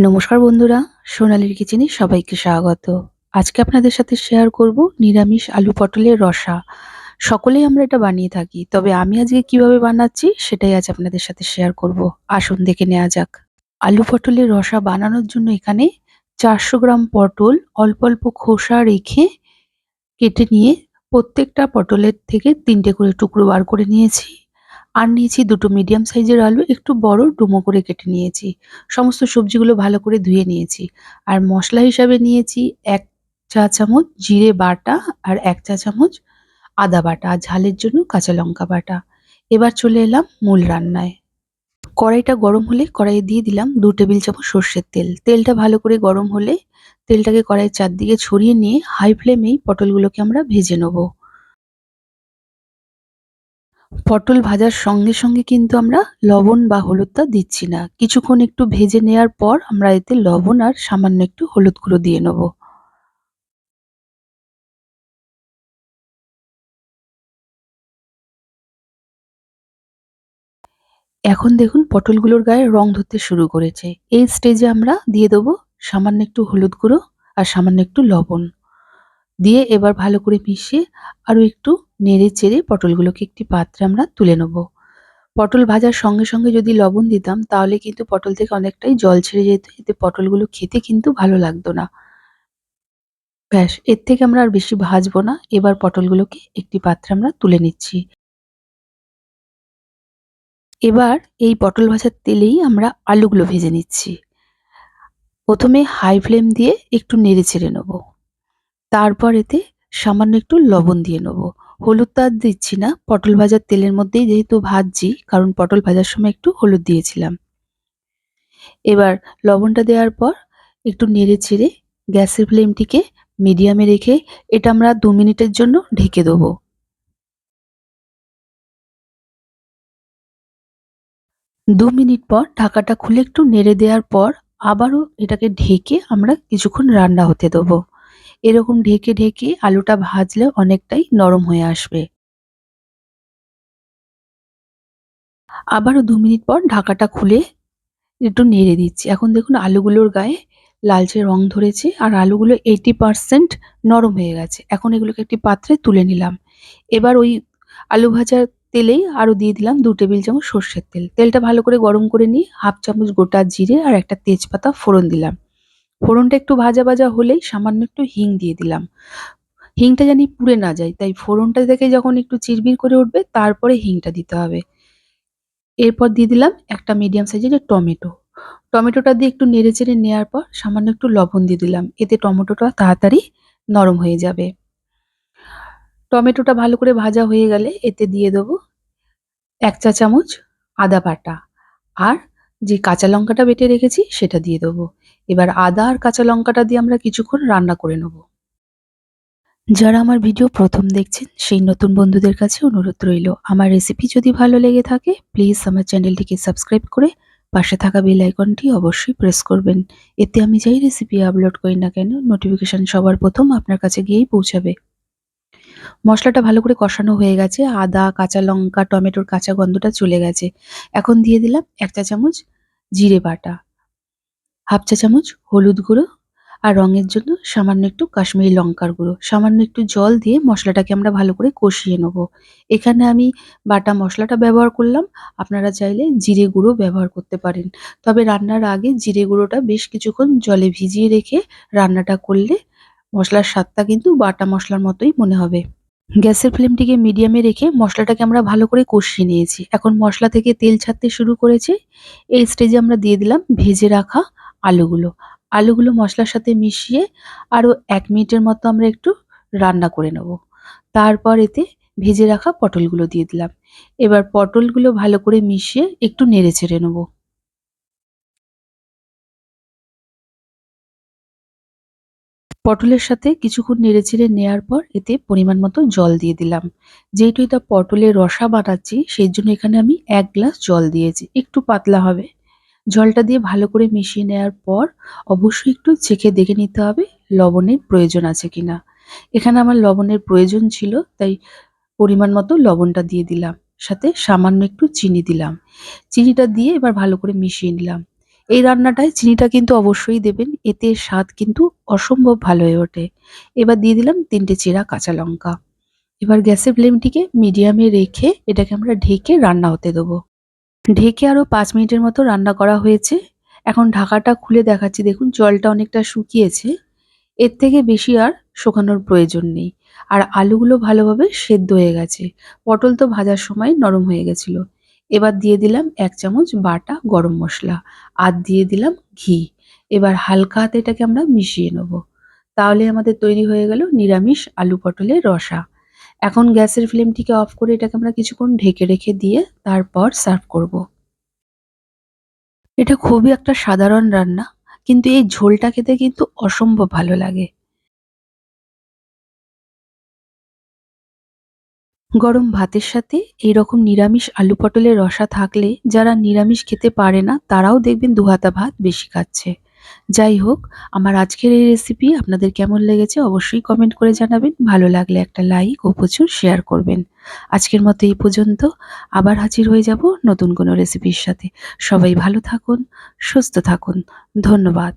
নমস্কার বন্ধুরা, সোনালীর কিচেনে সবাইকে স্বাগত। আজকে আপনাদের সাথে শেয়ার করব নিরামিষ আলু পটলের রসা। সকলেই আমরা এটা বানিয়ে থাকি, তবে আমি আজকে কিভাবে বানাচ্ছি সেটাই আজ আপনাদের সাথে শেয়ার করব। আসুন দেখে নেওয়া যাক। আলু পটলের রসা বানানোর জন্য এখানে 400 গ্রাম পটল অল্প অল্প খোসা রেখে কেটে নিয়ে প্রত্যেকটা পটলের থেকে 3টে করে টুকরো বার করে নিয়েছি। আর নিয়েছি 2টো মিডিয়াম সাইজের আলু, একটু বড় ডুমো করে কেটে নিয়েছি। সমস্ত সবজিগুলো ভালো করে ধুয়ে নিয়েছি। আর মশলা হিসাবে নিয়েছি 1 চা চামচ জিরে বাটা আর 1 চা চামচ আদা বাটা আর ঝালের জন্য কাঁচা লঙ্কা বাটা। এবার চলে এলাম মূল রান্নায়। কড়াইটা গরম হলে কড়াইয়ে দিয়ে দিলাম 2 টেবিল চামচ সর্ষের তেল। তেলটা ভালো করে গরম হলে তেলটাকে কড়াইয়ের চারদিকে ছড়িয়ে নিয়ে হাই ফ্লেমেই পটলগুলোকে আমরা ভেজে নেব। পটল ভাজার সঙ্গে সঙ্গে কিন্তু আমরা লবণ বা হলুদটা দিচ্ছি না। কিছুক্ষণ একটু ভেজে নেয়ার পর আমরা এতে লবণ আর সামান্য একটু হলুদ গুঁড়ো দিয়ে নেব। এখন দেখুন পটলগুলোর গায়ে রং ধরতে শুরু করেছে। এই স্টেজে আমরা দিয়ে দেবো সামান্য একটু হলুদ গুঁড়ো আর সামান্য একটু লবণ। দিয়ে এবার ভালো করে মিশিয়ে আরো একটু নেড়ে চেড়ে পটলগুলোকে একটি পাত্রে আমরা তুলে নেব। পটল ভাজার সঙ্গে সঙ্গে যদি লবণ দিতাম তাহলে কিন্তু পটল থেকে অনেকটাই জল ছেড়ে যেত। এতে পটলগুলো খেতে কিন্তু ভালো লাগতো না। ব্যাস, এর থেকে আমরা আর বেশি ভাজবো না। এবার পটলগুলোকে একটি পাত্রে আমরা তুলে নিচ্ছি। এবার এই পটল ভাজার তেলেই আমরা আলুগুলো ভেজে নিচ্ছি। প্রথমে হাই ফ্লেম দিয়ে একটু নেড়ে চেড়ে নেব। তারপর এতে সামান্য একটু লবণ দিয়ে নেব। হলুদ তো আর দিচ্ছি না, পটল ভাজার তেলের মধ্যেই যেহেতু ভাজছি, কারণ পটল ভাজার সময় একটু হলুদ দিয়েছিলাম। এবার লবণটা দেওয়ার পর একটু নেড়ে চেড়ে গ্যাসের ফ্লেমটিকে মিডিয়ামে রেখে এটা আমরা 2 মিনিটের জন্য ঢেকে দেবো। 2 মিনিট পর ঢাকাটা খুলে একটু নেড়ে দেওয়ার পর আবারও এটাকে ঢেকে আমরা কিছুক্ষণ রান্না হতে দেবো। এরকম ঢেকে ঢেকে আলুটা ভাজলে অনেকটাই নরম হয়ে আসবে। আবারও 2 মিনিট পর ঢাকাটা খুলে একটু নেড়ে দিচ্ছি। এখন দেখুন আলুগুলোর গায়ে লালচে রং ধরেছে আর আলুগুলো 80% নরম হয়ে গেছে। এখন এগুলোকে একটি পাত্রে তুলে নিলাম। এবার ওই আলু ভাজার তেলেই আরো দিয়ে দিলাম 2 টেবিল চামচ সর্ষের তেল। তেলটা ভালো করে গরম করে নিয়ে 1/2 চামচ গোটা জিরে আর একটা তেজপাতা ফোড়ন দিলাম। ফোড়নটা একটু ভাজা ভাজা হলেই সামান্য একটু হিং দিয়ে দিলাম। হিংটা জানি পুড়ে না যায়, তাই ফোড়নটা থেকে যখন একটু চিরবির করে উঠবে তারপরে হিংটা দিতে হবে। এরপর দিয়ে দিলাম একটা মিডিয়াম সাইজের টমেটো। টমেটোটা দিয়ে একটু নেড়েচেড়ে নেওয়ার পর সামান্য একটু লবণ দিয়ে দিলাম। এতে টমেটোটা তাড়াতাড়ি নরম হয়ে যাবে। টমেটোটা ভালো করে ভাজা হয়ে গেলে এতে দিয়ে দেবো 1 চা চামচ আদা বাটা আর যে কাঁচা লঙ্কাটা বেটে রেখেছি সেটা দিয়ে দেবো। এবার আদা আর কাঁচা লঙ্কাটা দিয়ে আমরা কিছুক্ষণ রান্না করে নেব। যারা আমার ভিডিও প্রথম দেখছেন সেই নতুন বন্ধুদের কাছে অনুরোধ রইল, আমার রেসিপি যদি ভালো লেগে থাকে প্লিজ আমার চ্যানেলটিকে সাবস্ক্রাইব করে পাশে থাকা বেল আইকনটি অবশ্যই প্রেস করবেন। এতে আমি যেই রেসিপি আপলোড করি না কেন নোটিফিকেশন সবার প্রথম আপনার কাছে গিয়েই পৌঁছাবে। মশলাটা ভালো করে কষানো হয়ে গেছে, আদা কাঁচা লঙ্কা টমেটোর কাঁচা গন্ধটা চলে গেছে। এখন দিয়ে দিলাম 1 চা চামচ জিরে বাটা, 1/2 চা চামচ হলুদ গুঁড়ো আর রঙের জন্য সামান্য একটু কাশ্মীরি লঙ্কার গুঁড়ো। সামান্য একটু জল দিয়ে মশলাটাকে আমরা ভালো করে কষিয়ে নেব। এখানে আমি বাটা মশলাটা ব্যবহার করলাম। আপনারা চাইলে জিরে গুঁড়ো ব্যবহার করতে পারেন। তবে রান্নার আগে জিরে গুঁড়োটা বেশ কিছুক্ষণ জলে ভিজিয়ে রেখে রান্নাটা করলে মশলার স্বাদটা কিন্তু বাটা মশলার মতোই মনে হবে। গ্যাসের ফ্লেমটিকে মিডিয়ামে রেখে মশলাটাকে আমরা ভালো করে কষিয়ে নিয়েছি। এখন মশলা থেকে তেল ছাড়তে শুরু করেছে। এই স্টেজে আমরা দিয়ে দিলাম ভেজে রাখা আলুগুলো। আলুগুলো মশলার সাথে মিশিয়ে আরো 1 মিনিটের মতো আমরা একটু রান্না করে নেব। তারপর এতে ভেজে রাখা পটলগুলো দিয়ে দিলাম। এবার পটলগুলো ভালো করে মিশিয়ে একটু নেড়েচেড়ে নেব। পটলের সাথে কিছুক্ষণ নেড়েচেড়ে নেয়ার পর এতে পরিমাণ মতো জল দিয়ে দিলাম। যেহেতু এটা পটলের রসা বানাচ্ছি সেই জন্য এখানে আমি 1 গ্লাস জল দিয়েছি। একটু পাতলা হবে। জলটা দিয়ে ভালো করে মিশিয়ে নেয়ার পর অবশ্যই একটু চেখে দেখে নিতে হবে লবণের প্রয়োজন আছে কিনা। এখানে আমার লবণের প্রয়োজন ছিল, তাই পরিমাণ মতো লবণটা দিয়ে দিলাম। সাথে সামান্য একটু চিনি দিলাম। চিনিটা দিয়ে এবার ভালো করে মিশিয়ে নিলাম। এই রান্নাটায় চিনিটা কিন্তু অবশ্যই দেবেন, এতে স্বাদ কিন্তু অসম্ভব ভালো হয়ে ওঠে। এবার দিয়ে দিলাম ৩ টে চেরা কাঁচা লঙ্কা। এবার গ্যাসের ফ্লেমটিকে মিডিয়ামে রেখে এটাকে আমরা ঢেকে রান্না হতে দেবো। ঢেকে আরো ৫ মিনিটের মতো রান্না করা হয়েছে। এখন ঢাকাটা খুলে দেখাচ্ছি, দেখুন জলটা অনেকটা শুকিয়েছে। এর থেকে বেশি আর শুকানোর প্রয়োজন নেই। আর আলুগুলো ভালোভাবে সেদ্ধ হয়ে গেছে। পটল তো ভাজার সময় নরম হয়ে গেছিল। এবার দিয়ে দিলাম ১ চামচ বাটা গরম মসলা আর দিয়ে দিলাম ঘি। এবার হালকা হাতে এটাকে আমরা মিশিয়ে নেব। তাহলে আমাদের তৈরি হয়ে গেল নিরামিষ আলু পটলের রসা। এখন গ্যাসের ফ্লেমটিকে অফ করে এটাকে আমরা কিছুক্ষণ ঢেকে রেখে দিয়ে তারপর সার্ভ করব। এটা খুবই একটা সাধারণ রান্না, কিন্তু এই ঝোলটা খেতে কিন্তু অসম্ভব ভালো লাগে। গরম ভাতের সাথে এইরকম নিরামিষ আলু পটলের রসা থাকলে যারা নিরামিষ খেতে পারে না তারাও দেখবেন দুহাতা ভাত বেশি খাচ্ছে। যাই হোক, আমার আজকের এই রেসিপি আপনাদের কেমন লেগেছে অবশ্যই কমেন্ট করে জানাবেন। ভালো লাগলে একটা লাইক ও প্রচুর শেয়ার করবেন। আজকের মতো এই পর্যন্ত। আবার হাজির হয়ে যাব নতুন কোনো রেসিপির সাথে। সবাই ভালো থাকুন, সুস্থ থাকুন। ধন্যবাদ।